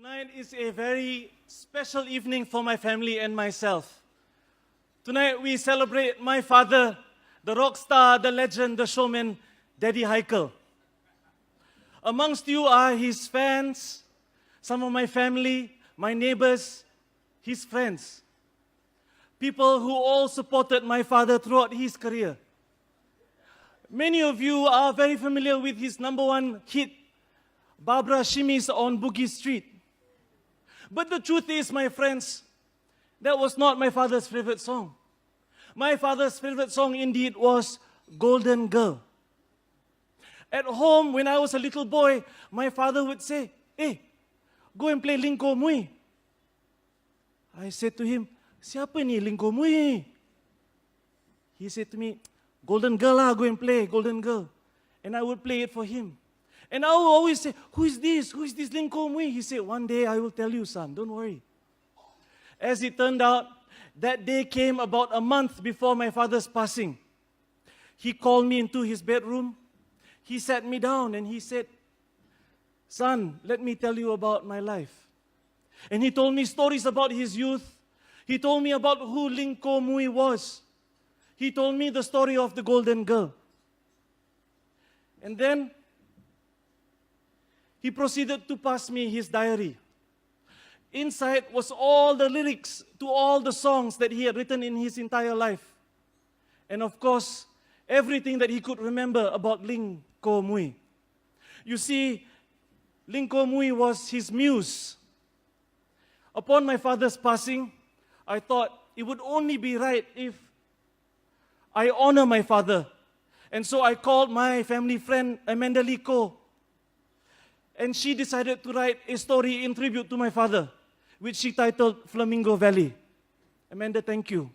Tonight is a very special evening for my family and myself. Tonight we celebrate my father, the rock star, the legend, the showman, Daddy Haque. Amongst you are his fans, some of my family, my neighbors, his friends. People who all supported my father throughout his career. Many of you are very familiar with his #1 hit, Barbara Shimmies on Boogie Street. But the truth is, my friends, that was not my father's favorite song. My father's favorite song indeed was Golden Girl. At home, when I was a little boy, my father would say, "Hey, go and play Lingko Mui." I said to him, "Siapa ni Lingko Mui?" He said to me, "Golden Girl lah, go and play, Golden Girl." And I would play it for him. And I would always say, "Who is this? Who is this Lingko Mui?" He said, "One day I will tell you, son, don't worry." As it turned out, that day came about a month before my father's passing. He called me into his bedroom. He sat me down and he said, "Son, let me tell you about my life." And he told me stories about his youth. He told me about who Lingko Mui was. He told me the story of the Golden Girl. And then he proceeded to pass me his diary. Inside was all the lyrics to all the songs that he had written in his entire life. And of course, everything that he could remember about Lingko Mui. You see, Lingko Mui was his muse. Upon my father's passing, I thought it would only be right if I honor my father. And so I called my family friend, Amanda Lee Koe. And she decided to write a story in tribute to my father, which she titled Flamingo Valley. Amanda, thank you.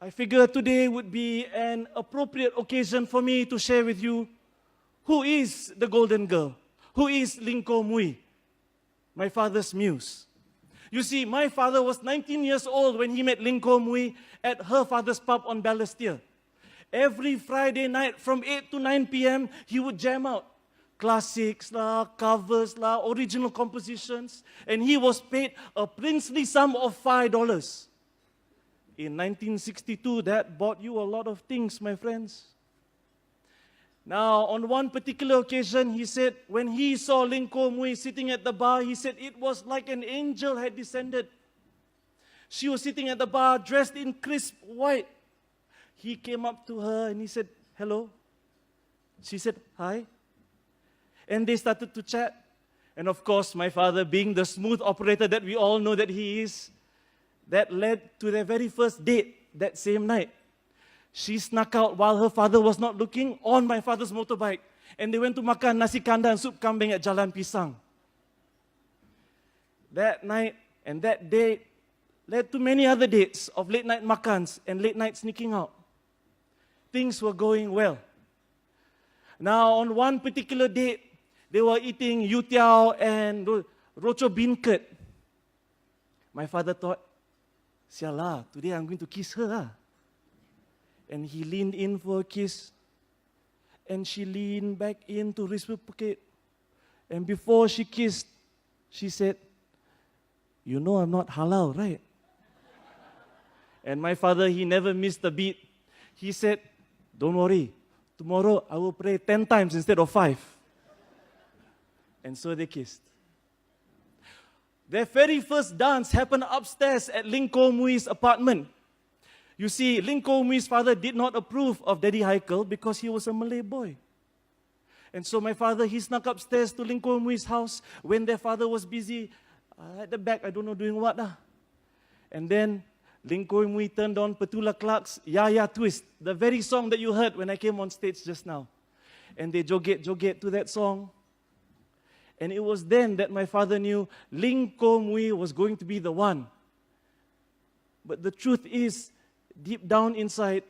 I figured today would be an appropriate occasion for me to share with you who is the Golden Girl, who is Lingko Mui, my father's muse. You see, my father was 19 years old when he met Lingko Mui at her father's pub on Balestier. Every Friday night from 8 to 9 p.m., he would jam out classics, covers, original compositions, and he was paid a princely sum of $5. In 1962, that bought you a lot of things, my friends. Now, on one particular occasion, he said, when he saw Lingko Mui sitting at the bar, he said it was like an angel had descended. She was sitting at the bar, dressed in crisp white. He came up to her and he said, "Hello." She said, "Hi." And they started to chat. And of course, my father, being the smooth operator that we all know that he is, that led to their very first date that same night. She snuck out while her father was not looking on my father's motorbike. And they went to makan nasi kandar and soup kambing at Jalan Pisang. That night and that date led to many other dates of late night makans and late night sneaking out. Things were going well. Now, on one particular date, they were eating youtiao and rocho bean curd. My father thought, "Sialah, today I'm going to kiss her." And he leaned in for a kiss. And she leaned back in to reciprocate. And before she kissed, she said, "You know I'm not halal, right?" And my father, he never missed a beat. He said, "Don't worry, tomorrow I will pray 10 times instead of 5. And so they kissed. Their very first dance happened upstairs at Lingko Mui's apartment. You see, Lingko Mui's father did not approve of Daddy Haque because he was a Malay boy. And so my father, he snuck upstairs to Lingko Mui's house when their father was busy at the back, I don't know doing what. And then Lingko Mui turned on Petula Clark's Ya Ya Twist, the very song that you heard when I came on stage just now. And they joget to that song. And it was then that my father knew Lingko Mui was going to be the one. But the truth is, deep down inside,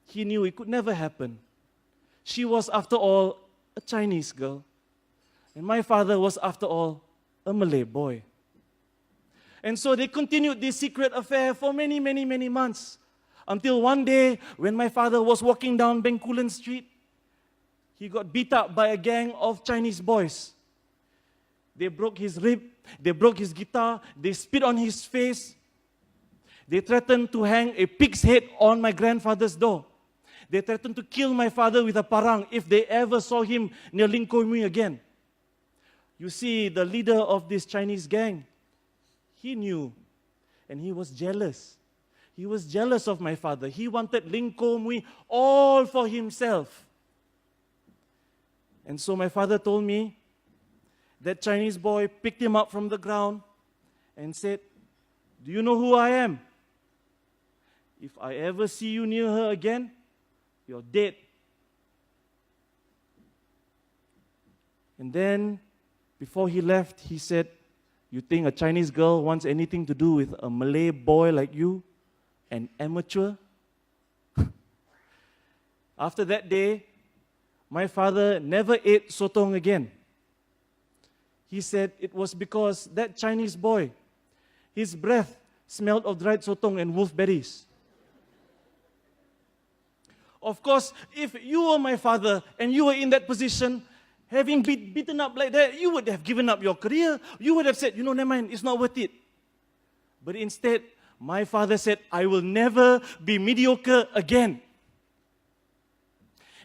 he knew it could never happen. She was, after all, a Chinese girl. And my father was, after all, a Malay boy. And so they continued this secret affair for many, many, many months. Until one day, when my father was walking down Bencoolen Street, he got beat up by a gang of Chinese boys They broke his rib. They broke his guitar. They spit on his face. They threatened to hang a pig's head on my grandfather's door. They threatened to kill my father with a parang if they ever saw him near Ling Koe Mui again. You see, the leader of this Chinese gang, he knew, and he was jealous. He was jealous of my father. He wanted Ling Koe Mui all for himself. And so my father told me that Chinese boy picked him up from the ground and said, "Do you know who I am? If I ever see you near her again, you're dead." And then, before he left, he said, "You think a Chinese girl wants anything to do with a Malay boy like you? An amateur?" After that day, my father never ate sotong again. He said it was because that Chinese boy, his breath smelled of dried sotong and wolfberries. Of course, if you were my father and you were in that position, having been beaten up like that, you would have given up your career. You would have said, never mind, it's not worth it. But instead, my father said, "I will never be mediocre again."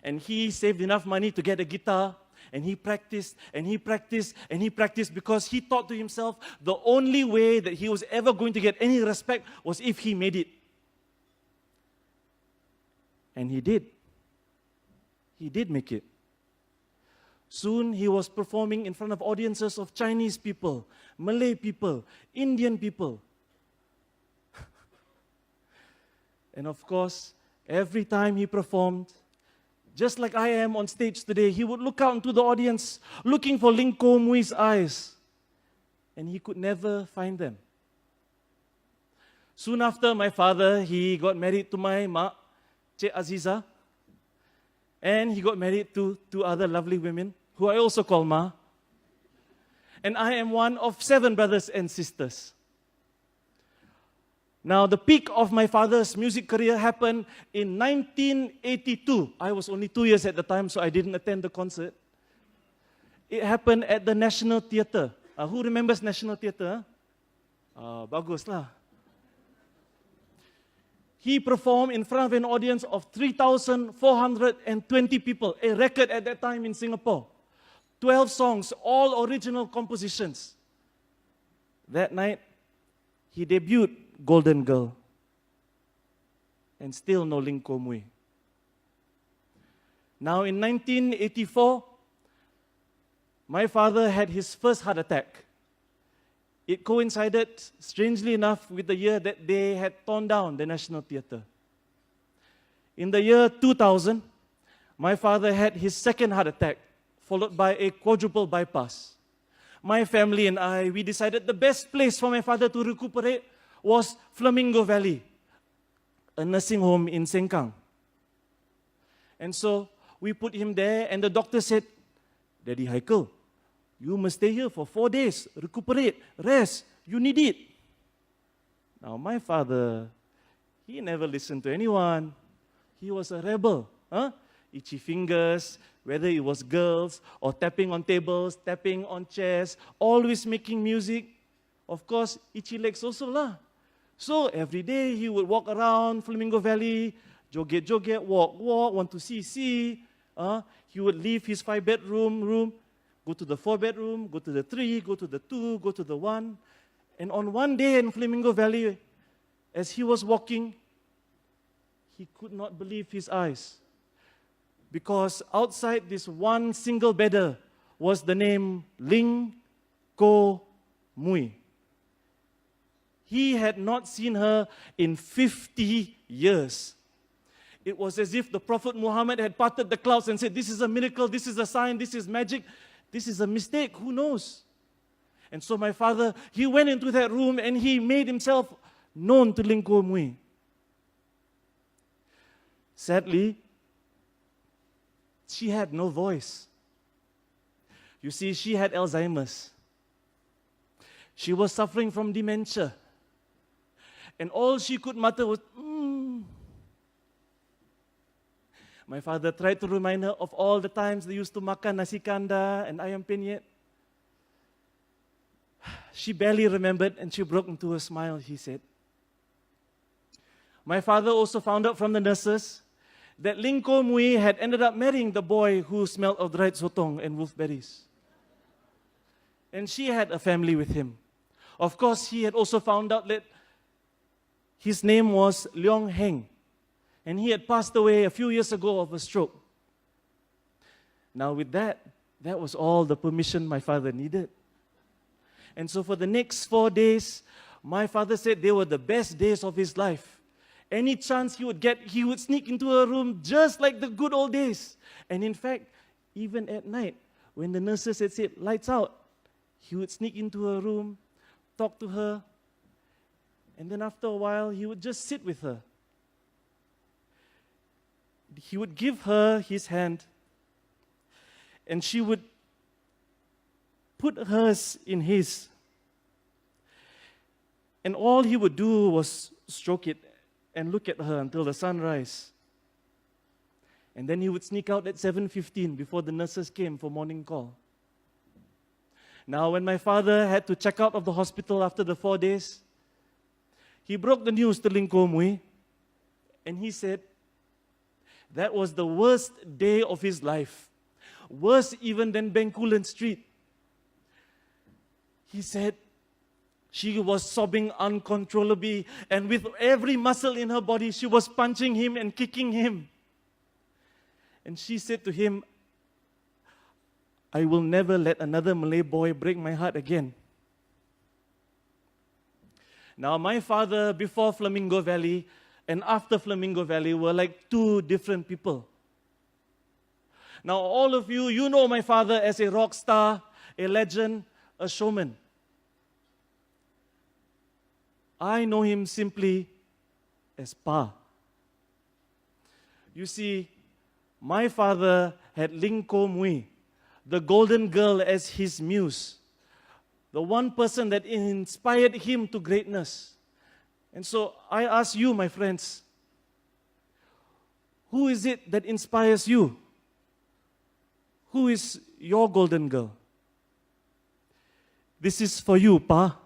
And he saved enough money to get a guitar, and he practiced, and he practiced, and he practiced because he thought to himself the only way that he was ever going to get any respect was if he made it. And he did. He did make it. Soon he was performing in front of audiences of Chinese people, Malay people, Indian people. And of course, every time he performed, just like I am on stage today, he would look out into the audience looking for Ling Koe Mui's eyes. And he could never find them. Soon after my father, he got married to my ma, Cik Aziza. And he got married to two other lovely women, who I also call Ma. And I am one of 7 brothers and sisters. Now, the peak of my father's music career happened in 1982. I was only 2 years at the time, so I didn't attend the concert. It happened at the National Theatre. Who remembers National Theatre? Baguslah. He performed in front of an audience of 3,420 people, a record at that time in Singapore. 12 songs, all original compositions. That night, he debuted Golden Girl. And still no Ling Koe Mui. Now in 1984, my father had his first heart attack. It coincided, strangely enough, with the year that they had torn down the National Theatre. In the year 2000, my father had his second heart attack, followed by a quadruple bypass. My family and I, we decided the best place for my father to recuperate was Flamingo Valley, a nursing home in Sengkang. And so we put him there, and the doctor said, "Daddy Haque, you must stay here for 4 days, recuperate, rest, you need it." Now my father, he never listened to anyone. He was a rebel. Itchy fingers, whether it was girls or tapping on tables, tapping on chairs, always making music. Of course, itchy legs also lah. So every day he would walk around Flamingo Valley, joget, walk, want to see. He would leave his 5-bedroom room, go to the 4-bedroom, go to the 3, go to the 2, go to the 1. And on one day in Flamingo Valley, as he was walking, he could not believe his eyes. Because outside this one single bedder was the name Ling Koe Mui. He had not seen her in 50 years. It was as if the Prophet Muhammad had parted the clouds and said, "This is a miracle, this is a sign, this is magic, this is a mistake, who knows?" And so my father, he went into that room and he made himself known to Ling Koe Mui. Sadly, she had no voice. You see, she had Alzheimer's. She was suffering from dementia. And all she could mutter was, My father tried to remind her of all the times they used to makan nasi kandar and ayam penyet. She barely remembered and she broke into a smile, he said. My father also found out from the nurses that Ling Koe Mui had ended up marrying the boy who smelled of dried sotong and wolfberries. And she had a family with him. Of course, he had also found out that his name was Leong Heng, and he had passed away a few years ago of a stroke. Now with that was all the permission my father needed. And so for the next 4 days, my father said they were the best days of his life. Any chance he would get, he would sneak into a room just like the good old days. And in fact, even at night, when the nurses had said, lights out, he would sneak into her room, talk to her, and then after a while, he would just sit with her. He would give her his hand, and she would put hers in his. And all he would do was stroke it and look at her until the sunrise. And then he would sneak out at 7:15 before the nurses came for morning call. Now, when my father had to check out of the hospital after the 4 days, he broke the news to Ling Koe Mui, and he said that was the worst day of his life, worse even than Bencoolen Street. He said she was sobbing uncontrollably, and with every muscle in her body, she was punching him and kicking him. And she said to him, I will never let another Malay boy break my heart again. Now, my father, before Flamingo Valley and after Flamingo Valley, were like two different people. Now, all of you, you know my father as a rock star, a legend, a showman. I know him simply as Pa. You see, my father had Ling Koe Mui, the golden girl, as his muse, the one person that inspired him to greatness. And so I ask you, my friends, who is it that inspires you? Who is your golden girl? This is for you, Pa.